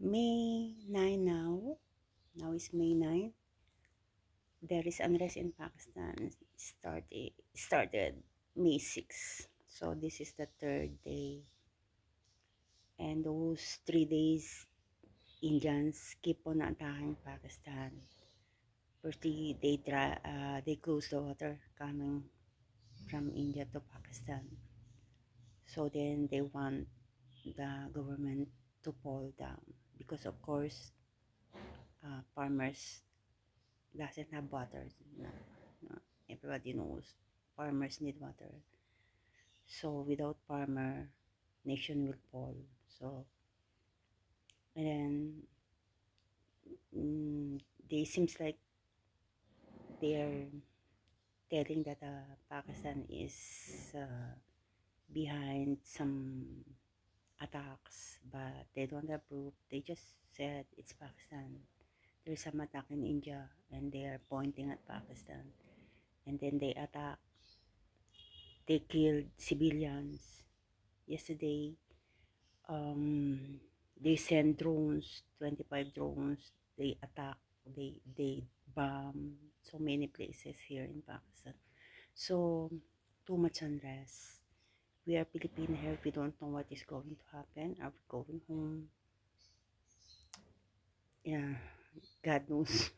May 9 now. Now is May 9. There is unrest in Pakistan. Started May 6. So this is the third day. And those 3 days, Indians keep on attacking Pakistan. Firstly, they close the water coming from India to Pakistan. So then they want the government to fall down because of course farmers doesn't have water. No, no. Everybody knows farmers need water. So without farmer, nation will fall. So and then they seems like they're telling that Pakistan is behind some attacks, but they don't have proof. They just said it's Pakistan. There's some attack in India, and they are pointing at Pakistan. And then they attack. They killed civilians. Yesterday, they send drones, 25 drones. They attack. They bomb so many places here in Pakistan. So too much unrest. We are Filipino here. We don't know what is going to happen. Are we going home? Yeah, God knows.